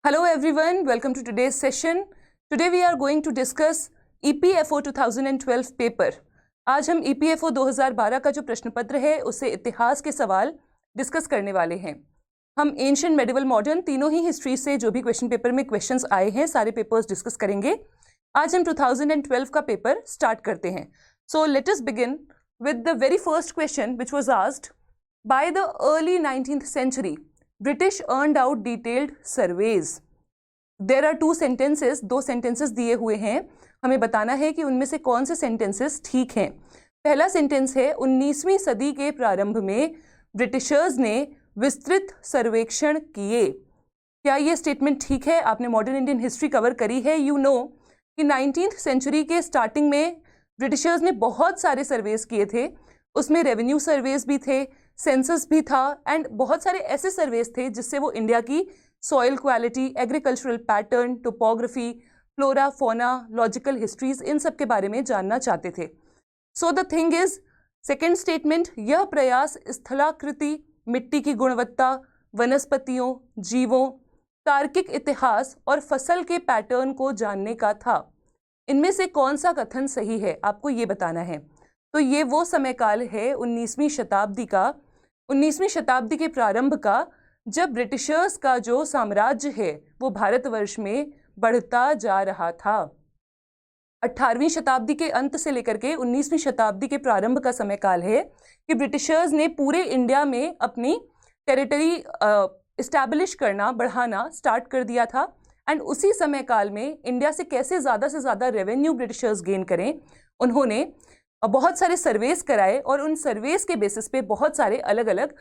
Hello everyone, welcome to today's session. Today we are going to discuss EPFO 2012 paper. आज हम EPFO 2012 का जो प्रश्न पत्र है उससे इतिहास के सवाल डिस्कस करने वाले हैं. हम एंशिएंट, मेडिवल, मॉडर्न तीनों ही हिस्ट्री से जो भी क्वेश्चन पेपर में क्वेश्चंस आए हैं सारे पेपर्स डिस्कस करेंगे. आज हम 2012 का पेपर स्टार्ट करते हैं. So let us begin with the very first question which was asked. By the early 19th century, British earned out detailed surveys. There are two sentences, दो sentences दिए हुए हैं. हमें बताना है कि उनमें से कौन से sentences ठीक हैं. पहला सेंटेंस है 19वीं सदी के प्रारंभ में ब्रिटिशर्स ने विस्तृत सर्वेक्षण किए. क्या ये स्टेटमेंट ठीक है? आपने मॉडर्न इंडियन हिस्ट्री कवर करी है. यू नो कि 19th सेंचुरी के स्टार्टिंग में ब्रिटिशर्स ने बहुत सारे सर्वेस किए थे. उसमें रेवेन्यू सर्वेस भी थे, सेंसस भी था एंड बहुत सारे ऐसे सर्वेस थे जिससे वो इंडिया की soil quality, agricultural pattern, topography, flora, फोना, लॉजिकल हिस्ट्रीज, इन सब के बारे में जानना चाहते थे. So the thing is, second statement, यह प्रयास स्थलाकृति, मिट्टी की गुणवत्ता, वनस्पतियों, जीवों, तार्किक इतिहास और फसल के पैटर्न को जानने का था. इनमें से कौन सा कथन सही है आपको ये बताना है. तो ये वो समय काल है 19वीं शताब्दी का, 19वीं शताब्दी के प्रारंभ का, जब ब्रिटिशर्स का जो साम्राज्य है वो भारतवर्ष में बढ़ता जा रहा था. 18वीं शताब्दी के अंत से लेकर के 19वीं शताब्दी के प्रारंभ का समय काल है कि ब्रिटिशर्स ने पूरे इंडिया में अपनी टेरिटरी इस्टेब्लिश करना, बढ़ाना स्टार्ट कर दिया था. एंड उसी समय काल में इंडिया से कैसे ज़्यादा से ज़्यादा रेवेन्यू ब्रिटिशर्स गेन करें, उन्होंने बहुत सारे सर्वेस कराए और उन सर्वेस के बेसिस पे बहुत सारे अलग अलग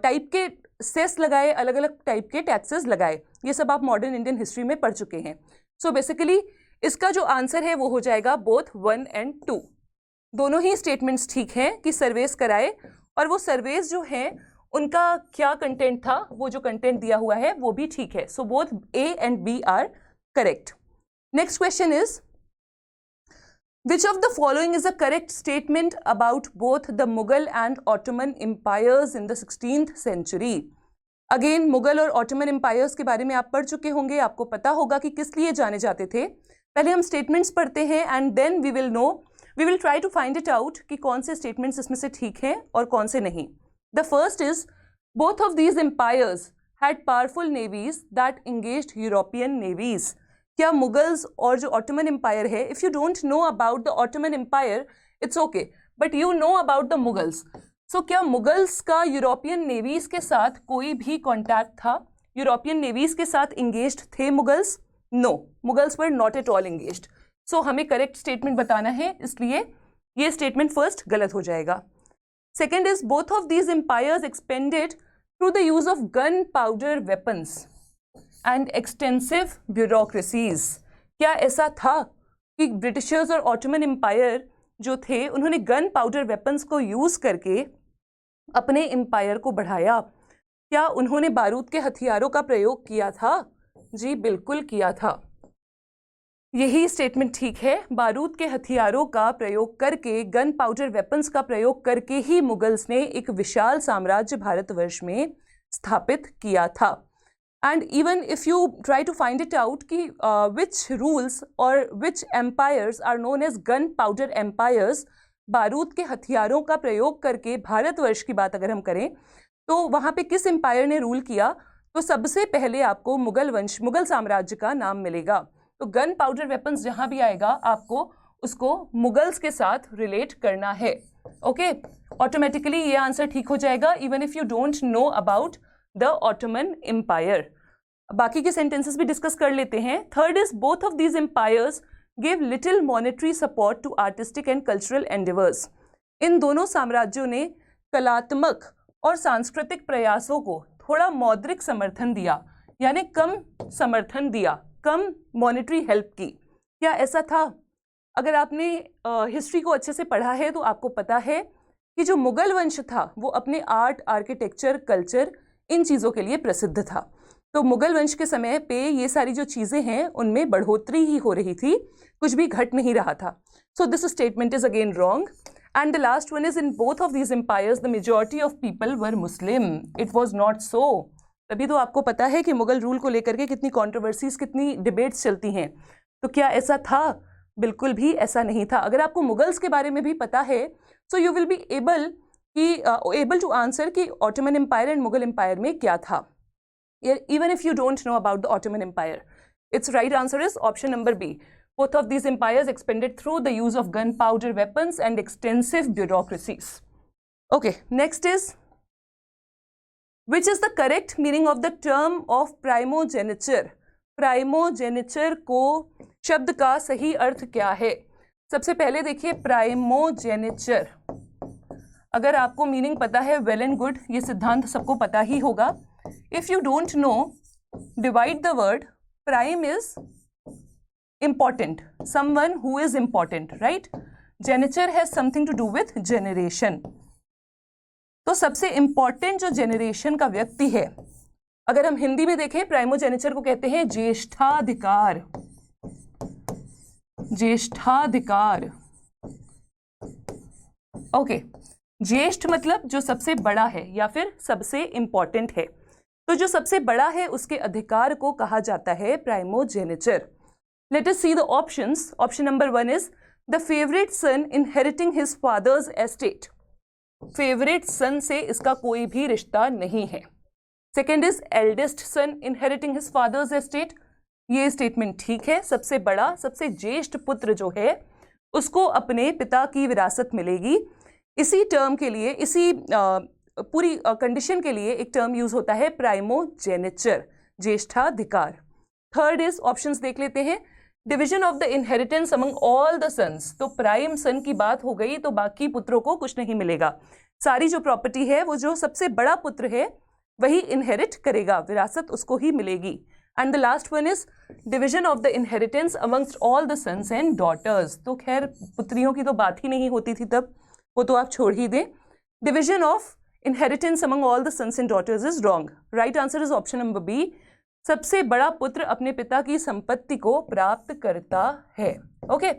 टाइप के सेस लगाए, अलग अलग टाइप के टैक्सेस लगाए. ये सब आप मॉडर्न इंडियन हिस्ट्री में पढ़ चुके हैं. सो बेसिकली इसका जो आंसर है वो हो जाएगा बोथ 1 and 2. दोनों ही स्टेटमेंट्स ठीक हैं कि सर्वेस कराए, और वो सर्वेस जो हैं उनका क्या कंटेंट था, वो जो कंटेंट दिया हुआ है वो भी ठीक है. So both A and B are correct. Next question is, which of the following is a correct statement about both the Mughal and Ottoman empires in the 16th century? Again Mughal और Ottoman empires के बारे में आप पढ़ चुके होंगे, आपको पता होगा कि किस लिए जाने जाते थे. पहले हम स्टेटमेंट्स पढ़ते हैं and then we will try to find it out कि कौन से स्टेटमेंट्स इसमें से ठीक हैं और कौन से नहीं. The first is, both of these empires had powerful navies that engaged European navies. क्या मुगल्स और जो ऑटोमन एम्पायर है, if you don't know about the Ottoman empire it's okay, but you know about the Mughals. So क्या मुगल्स का European navy's के साथ कोई भी कॉन्टैक्ट था? यूरोपियन नेवीज के साथ इंगेज्ड थे Mughals? No, Mughals were not at all engaged. So हमें करेक्ट स्टेटमेंट बताना है, इसलिए ये स्टेटमेंट फर्स्ट गलत हो जाएगा. Second is, both of these empires expanded through the use of gun powder weapons and extensive bureaucracies. क्या ऐसा था कि ब्रिटिशर्स और ऑटोमन एम्पायर जो थे उन्होंने गन पाउडर वेपन्स को यूज़ करके अपने एम्पायर को बढ़ाया? क्या उन्होंने बारूद के हथियारों का प्रयोग किया था? जी बिल्कुल किया था. यही स्टेटमेंट ठीक है. बारूद के हथियारों का प्रयोग करके, गन पाउडर वेपन्स का प्रयोग करके ही मुगल्स ने एक विशाल साम्राज्य भारतवर्ष में स्थापित किया था. And even if you try to find it out कि which rules or which empires are known as gunpowder empires, बारूद के हथियारों का प्रयोग करके भारतवर्ष की बात अगर हम करें तो वहाँ पे किस एम्पायर ने रूल किया, तो सबसे पहले आपको मुगल वंश, मुगल साम्राज्य का नाम मिलेगा. तो गन पाउडर वेपन्स जहाँ भी आएगा आपको उसको मुगल्स के साथ रिलेट करना है. ओके, ऑटोमेटिकली ये आंसर ठीक हो जाएगा even if you don't know about the Ottoman empire. बाकी के सेंटेंसेस भी डिस्कस कर लेते हैं. Third is, both of these empires give little monetary support to artistic and cultural endeavours. इन दोनों साम्राज्यों ने कलात्मक और सांस्कृतिक प्रयासों को थोड़ा मौद्रिक समर्थन दिया, यानी कम समर्थन दिया, कम मॉनेटरी हेल्प की. क्या ऐसा था? अगर आपने हिस्ट्री को अच्छे से पढ़ा है तो आपको पता है कि जो मुगल वंश था वो अपने आर्ट, आर्किटेक्चर, कल्चर, इन चीज़ों के लिए प्रसिद्ध था. तो मुगल वंश के समय पे ये सारी जो चीज़ें हैं उनमें बढ़ोतरी ही हो रही थी, कुछ भी घट नहीं रहा था. So this statement is again wrong. And the last one is, in both of these empires the majority of people were Muslim. It was not so. तभी तो आपको पता है कि मुगल रूल को लेकर के कितनी कंट्रोवर्सीज, कितनी डिबेट्स चलती हैं। तो क्या ऐसा था? बिल्कुल भी ऐसा नहीं था। अगर आपको मुगल्स के बारे में भी पता है, so you will be able to answer कि Ottoman empire and Mughal empire में क्या था, even if you don't know about the Ottoman Empire. Its right answer is option number B. Both of these empires expanded through the use of gunpowder weapons and extensive bureaucracies. Okay, next is, which is the correct meaning of the term of primogeniture? Primogeniture को शब्द का सही अर्थ क्या है? सबसे पहले देखिए primogeniture, अगर आपको मीनिंग पता है वेल एंड गुड, ये सिद्धांत सबको पता ही होगा. If you don't know, divide the word. Prime is important, someone who is important, right? Geniture has something to do with generation. तो सबसे important जो generation का व्यक्ति है, अगर हम हिंदी में देखें, प्राइमोजेनिचर को कहते हैं ज्येष्ठाधिकार. ज्येष्ठाधिकार, ओके. ज्येष्ठ मतलब जो सबसे बड़ा है या फिर सबसे इंपॉर्टेंट है. तो जो सबसे बड़ा है उसके अधिकार को कहा जाता है primogeniture. Let us see the options. Option number 1 is the favourite son inheriting his father's estate. Favourite son से इसका कोई भी रिश्ता नहीं है. Second is eldest son inheriting his father's estate. ये स्टेटमेंट ठीक है. सबसे बड़ा, सबसे ज्येष्ठ पुत्र जो है उसको अपने पिता की विरासत मिलेगी. इसी टर्म के लिए, इसी पूरी कंडीशन के लिए एक टर्म यूज होता है प्राइमोजेनिचर, ज्येष्ठाधिकार. थर्ड इज, ऑप्शंस देख लेते हैं, division of the inheritance among all the sons. तो प्राइम सन की बात हो गई तो बाकी पुत्रों को कुछ नहीं मिलेगा. सारी जो प्रॉपर्टी है वो जो सबसे बड़ा पुत्र है वही इनहेरिट करेगा, विरासत उसको ही मिलेगी. And the last one is division of the inheritance amongst all the sons and daughters. तो खैर पुत्रियों की तो बात ही नहीं होती थी तब, वो तो आप छोड़ ही दें. Division of inheritance among all the sons and daughters is wrong. Right answer is option number B. सबसे बड़ा पुत्र अपने पिता की संपत्ति को प्राप्त करता है. Okay.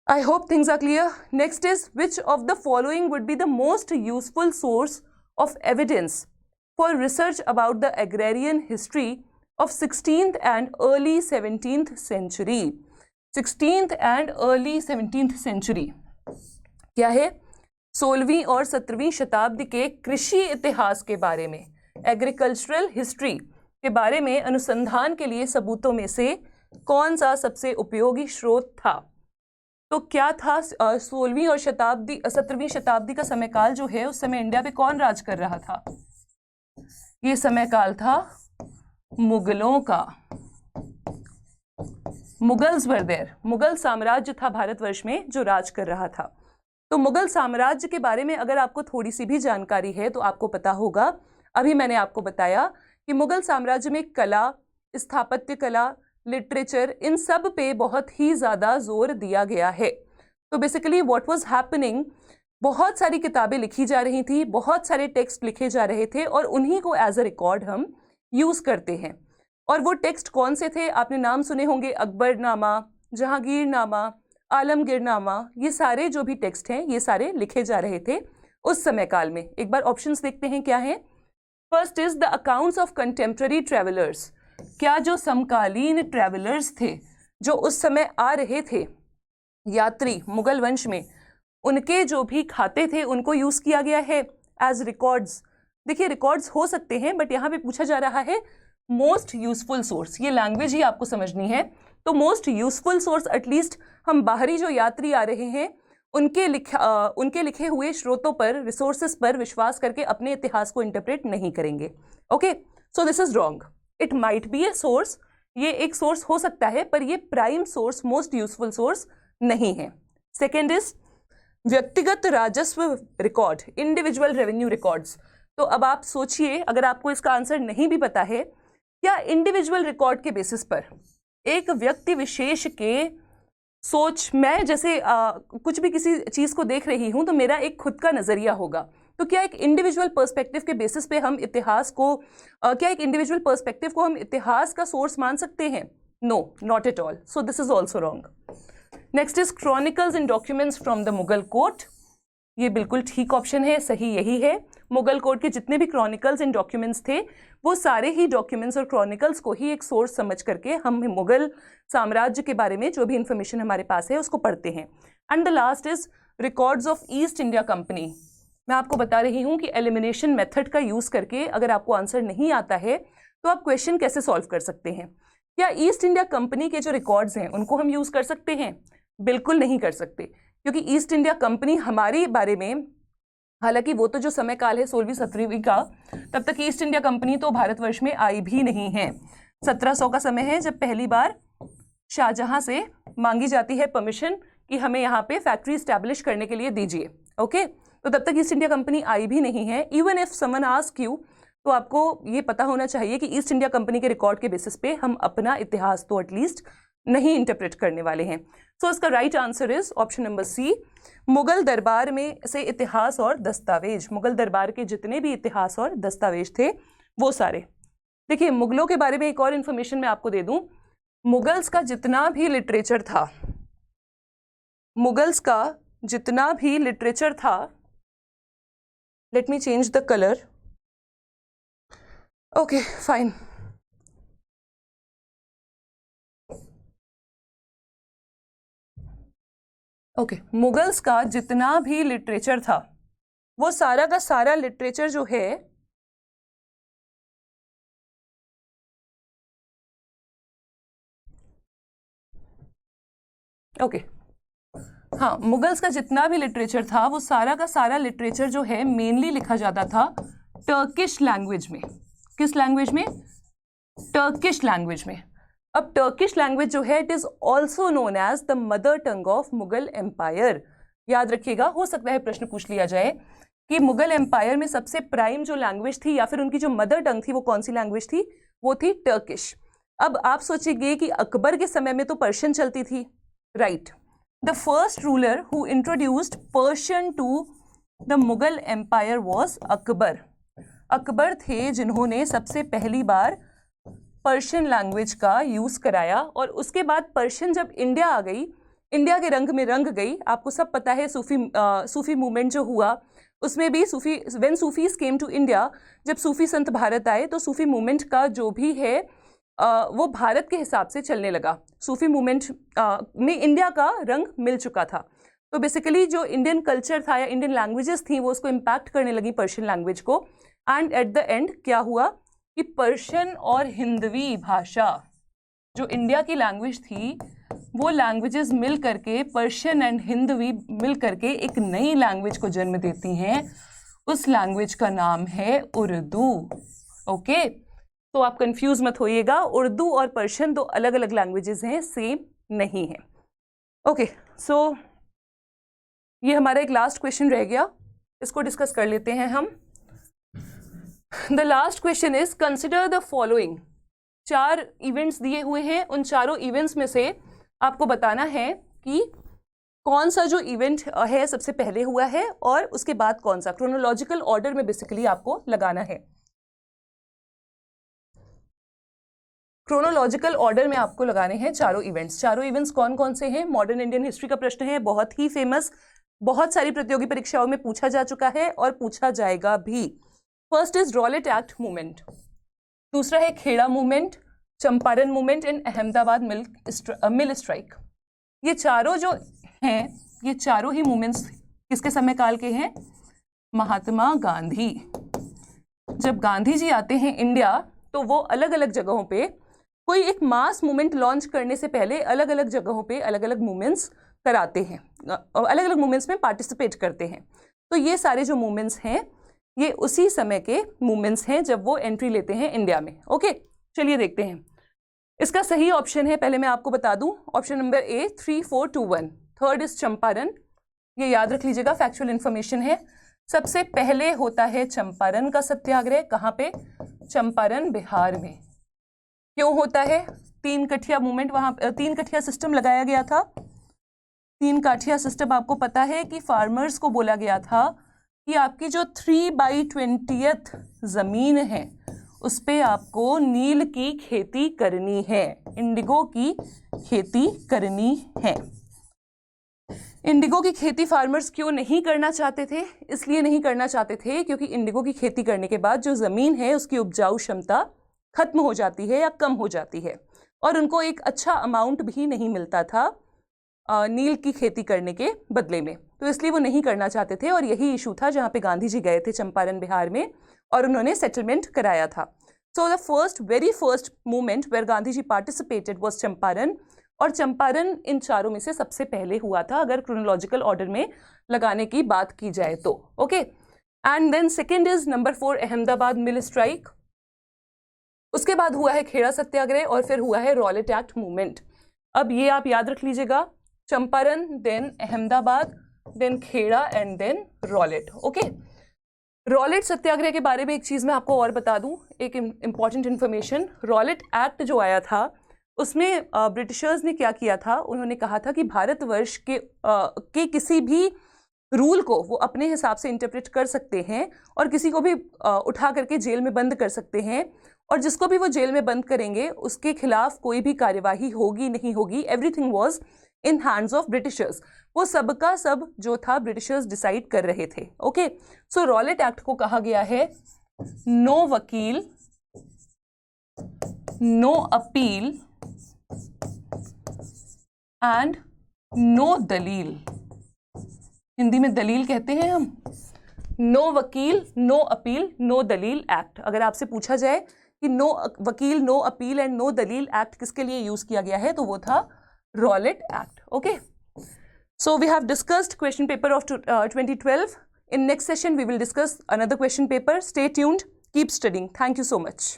I hope things are clear. Next is, which of the following would be the most useful source of evidence for research about the agrarian history of 16th and early 17th century? 16th and early 17th century क्या है? 16वीं और 17वीं शताब्दी के कृषि इतिहास के बारे में, एग्रीकल्चरल हिस्ट्री के बारे में अनुसंधान के लिए सबूतों में से कौन सा सबसे उपयोगी स्रोत था? तो क्या था? 16वीं और 17वीं शताब्दी का समयकाल जो है, उस समय इंडिया पे कौन राज कर रहा था? ये समयकाल था मुगलों का. Mughals were there. मुगल साम्राज्य था भारतवर्ष में जो राज कर रहा था. तो मुगल साम्राज्य के बारे में अगर आपको थोड़ी सी भी जानकारी है तो आपको पता होगा, अभी मैंने आपको बताया कि मुगल साम्राज्य में कला, स्थापत्य कला, लिटरेचर, इन सब पे बहुत ही ज़्यादा जोर दिया गया है. तो बेसिकली व्हाट वाज हैपनिंग, बहुत सारी किताबें लिखी जा रही थी, बहुत सारे टेक्स्ट लिखे जा रहे थे और उन्हीं को एज अ रिकॉर्ड हम यूज़ करते हैं. और वो टेक्स्ट कौन से थे? आपने नाम सुने होंगे, अकबरनामा, जहांगीरनामा, आलमगीरनामा. ये सारे जो भी टेक्स्ट हैं ये सारे लिखे जा रहे थे उस समय काल में. एक बार ऑप्शंस देखते हैं क्या है. First is the accounts of contemporary travellers. क्या जो समकालीन ट्रेवलर्स थे जो उस समय आ रहे थे, यात्री मुगल वंश में, उनके जो भी खाते थे उनको यूज किया गया है एज रिकॉर्ड्स. देखिए रिकॉर्ड्स हो सकते हैं बट यहाँ पे पूछा जा रहा है मोस्ट यूजफुल सोर्स. ये लैंग्वेज ही आपको समझनी है. तो मोस्ट यूजफुल सोर्स, एटलीस्ट हम बाहरी जो यात्री आ रहे हैं उनके लिखे हुए स्रोतों पर, रिसोर्सेस पर विश्वास करके अपने इतिहास को इंटरप्रेट नहीं करेंगे. Okay, so this is wrong. It might be a source, ये एक सोर्स हो सकता है पर ये prime source, most useful source नहीं है. सेकेंड इज व्यक्तिगत राजस्व रिकॉर्ड, इंडिविजुअल रेवेन्यू रिकॉर्ड्स. तो अब आप सोचिए, अगर आपको इसका आंसर नहीं भी पता है, क्या इंडिविजुअल रिकॉर्ड के बेसिस पर एक व्यक्ति विशेष के सोच, मैं जैसे कुछ भी किसी चीज़ को देख रही हूँ तो मेरा एक खुद का नज़रिया होगा, तो क्या एक इंडिविजुअल पर्सपेक्टिव के बेसिस पे हम इतिहास को क्या एक इंडिविजुअल पर्सपेक्टिव को हम इतिहास का सोर्स मान सकते हैं? No, not at all. So this is also wrong. Next is chronicles and documents from the Mughal court. ये बिल्कुल ठीक ऑप्शन है, सही यही है. मुगल कोर्ट के जितने भी क्रॉनिकल्स एंड डॉक्यूमेंट्स थे वो सारे ही डॉक्यूमेंट्स और क्रॉनिकल्स को ही एक सोर्स समझ करके हम मुगल साम्राज्य के बारे में जो भी इंफॉर्मेशन हमारे पास है उसको पढ़ते हैं। And the last is records of east India company. मैं आपको बता रही हूँ कि एलिमिनेशन मेथड का यूज करके अगर आपको आंसर नहीं आता है तो आप क्वेश्चन कैसे सॉल्व कर सकते हैं। क्या ईस्ट इंडिया कंपनी के जो रिकॉर्ड्स हैं उनको हम यूज कर सकते हैं? बिल्कुल नहीं कर सकते, क्योंकि ईस्ट इंडिया कंपनी हमारे बारे में, हालांकि वो तो जो समय काल है 16वीं 17वीं का, तब तक ईस्ट इंडिया कंपनी तो भारतवर्ष में आई भी नहीं है। 1700 का समय है जब पहली बार शाहजहां से मांगी जाती है परमिशन कि हमें यहाँ पे फैक्ट्री स्टैब्लिश करने के लिए दीजिए। ओके, तो तब तक ईस्ट इंडिया कंपनी आई भी नहीं है। Even if someone ask you, तो आपको ये पता होना चाहिए कि ईस्ट इंडिया कंपनी के रिकॉर्ड के बेसिस पे हम अपना इतिहास तो एटलीस्ट नहीं इंटरप्रेट करने वाले हैं। सो इसका right answer is option number C, Mughal दरबार में से इतिहास और दस्तावेज। मुगल दरबार के जितने भी इतिहास और दस्तावेज थे वो सारे। देखिए, मुगलों के बारे में एक और इन्फॉर्मेशन मैं आपको दे दूं। मुगल्स का जितना भी लिटरेचर था, मुगल्स का जितना भी लिटरेचर था, let me change the colour. Okay fine. Okay, Mughals का जितना भी लिटरेचर था वो सारा का सारा लिटरेचर जो है ओके हाँ, मुगल्स का जितना भी लिटरेचर था वो सारा का सारा लिटरेचर जो है मेनली लिखा जाता था टर्किश लैंग्वेज में। किस लैंग्वेज में? टर्किश लैंग्वेज में। अब टर्किश लैंग्वेज जो है it is also known as the mother tongue of Mughal empire. याद रखिएगा, हो सकता है प्रश्न पूछ लिया जाए कि मुगल एम्पायर में सबसे प्राइम जो लैंग्वेज थी या फिर उनकी जो मदर टंग थी वो कौन सी लैंग्वेज थी? वो थी टर्किश। अब आप सोचिए कि अकबर के समय में तो पर्शियन चलती थी, right? The first ruler who introduced Persian to the Mughal empire was Akbar. Akbar थे जिन्होंने सबसे पहली बार पर्शियन लैंग्वेज का यूज कराया। और उसके बाद पर्शियन जब इंडिया आ गई, इंडिया के रंग में रंग गई। आपको सब पता है सूफी मूवमेंट जो हुआ उसमें भी when Sufis came to India, जब सूफी संत भारत आए तो सूफी मूवमेंट का जो भी है वो भारत के हिसाब से चलने लगा। सूफी मूवमेंट में इंडिया का रंग मिल चुका था, तो बेसिकली जो इंडियन कल्चर था या इंडियन लैंग्वेजेस थी वो उसको इम्पैक्ट करने लगी पर्शियन लैंग्वेज को। एंड एट द एंड क्या हुआ कि पर्शियन और हिंदवी भाषा जो इंडिया की लैंग्वेज थी वो लैंग्वेजेस मिल करके, पर्शियन एंड हिंदवी मिल करके एक नई लैंग्वेज को जन्म देती हैं। उस लैंग्वेज का नाम है उर्दू। ओके, तो आप कंफ्यूज मत होइएगा, उर्दू और पर्शियन दो अलग अलग लैंग्वेजेस हैं, सेम नहीं है। ओके, सो ये हमारा एक लास्ट क्वेश्चन रह गया, इसको डिस्कस कर लेते हैं हम। The last question is consider the following. 4 events दिए हुए हैं, उन चारों इवेंट्स में से आपको बताना है कि कौन सा जो इवेंट है सबसे पहले हुआ है और उसके बाद कौन सा। क्रोनोलॉजिकल ऑर्डर में बेसिकली आपको लगाना है। क्रोनोलॉजिकल ऑर्डर में आपको लगाने हैं चारों इवेंट्स। चारों इवेंट्स कौन कौन से हैं? मॉडर्न इंडियन हिस्ट्री का प्रश्न है, बहुत ही फेमस, बहुत सारी प्रतियोगी परीक्षाओं में पूछा जा चुका है और पूछा जाएगा भी। First is Rowlatt Act movement, दूसरा है Kheda movement, Champaran movement and Ahmedabad mill strike. ये चारों जो हैं, ये चारों ही मूवमेंट्स किसके समय काल के हैं? महात्मा गांधी। जब गांधी जी आते हैं इंडिया तो वो अलग अलग जगहों पे कोई एक मास मूवमेंट लॉन्च करने से पहले अलग अलग जगहों पे अलग अलग मूवमेंट्स कराते हैं, अलग अलग मूवमेंट्स में पार्टिसिपेट करते हैं। तो ये सारे जो मूवमेंट्स हैं ये उसी समय के मूवमेंट्स हैं जब वो एंट्री लेते हैं इंडिया में। ओके, चलिए देखते हैं। इसका सही ऑप्शन है, पहले मैं आपको बता दूं, option number A 3, 4, 2, 1। Third is Champaran, ये याद रख लीजिएगा, फैक्चुअल इंफॉर्मेशन है। सबसे पहले होता है चंपारण का सत्याग्रह। कहाँ पे? चंपारण, बिहार में। क्यों होता है? 3 कठिया मूवमेंट, वहां 3 कठिया सिस्टम लगाया गया था। 3 काठिया सिस्टम आपको पता है कि फार्मर्स को बोला गया था कि आपकी जो 3/20 जमीन है उस पे आपको नील की खेती करनी है, इंडिगो की खेती करनी है। इंडिगो की खेती फार्मर्स क्यों नहीं करना चाहते थे? इसलिए नहीं करना चाहते थे क्योंकि इंडिगो की खेती करने के बाद जो ज़मीन है उसकी उपजाऊ क्षमता खत्म हो जाती है या कम हो जाती है, और उनको एक अच्छा अमाउंट भी नहीं मिलता था नील की खेती करने के बदले में, तो इसलिए वो नहीं करना चाहते थे। और यही इशू था जहाँ पे गांधी जी गए थे चंपारण बिहार में और उन्होंने सेटलमेंट कराया था। So the very first movement where Gandhi ji participated was Champaran, और चंपारण इन चारों में से सबसे पहले हुआ था अगर क्रोनोलॉजिकल ऑर्डर में लगाने की बात की जाए तो। Okay, and then second is number 4 Ahmedabad mill strike, उसके बाद हुआ है खेड़ा सत्याग्रह और फिर हुआ है रॉलेट एक्ट मूवमेंट। अब ये आप याद रख लीजिएगा, Champaran, then Ahmedabad, then Kheda and then Rowlatt. Okay, Rowlatt Satyagraha के बारे में एक चीज़ मैं आपको और बता दूं, एक इम्पॉर्टेंट इन्फॉर्मेशन। रॉलेट एक्ट जो आया था उसमें ब्रिटिशर्स ने क्या किया था, उन्होंने कहा था कि भारतवर्ष के किसी भी रूल को वो अपने हिसाब से इंटरप्रेट कर सकते हैं और किसी को भी उठा करके जेल में बंद कर सकते हैं, और जिसको भी वो जेल में बंद करेंगे उसके खिलाफ कोई भी कार्यवाही होगी नहीं होगी, everything was in hands of Britishers. वो सबका सब जो था ब्रिटिशर्स डिसाइड कर रहे थे। ओके, सो रॉलेट एक्ट को कहा गया है नो वकील, नो अपील एंड नो दलील। हिंदी में दलील कहते हैं हम। नो वकील, नो अपील, नो दलील एक्ट। अगर आपसे पूछा जाए कि नो वकील, नो अपील एंड नो दलील एक्ट किसके लिए यूज किया गया है, तो वो था Rowlatt act. Okay, so we have discussed question paper of 2012. In next session we will discuss another question paper. Stay tuned, keep studying. Thank you so much.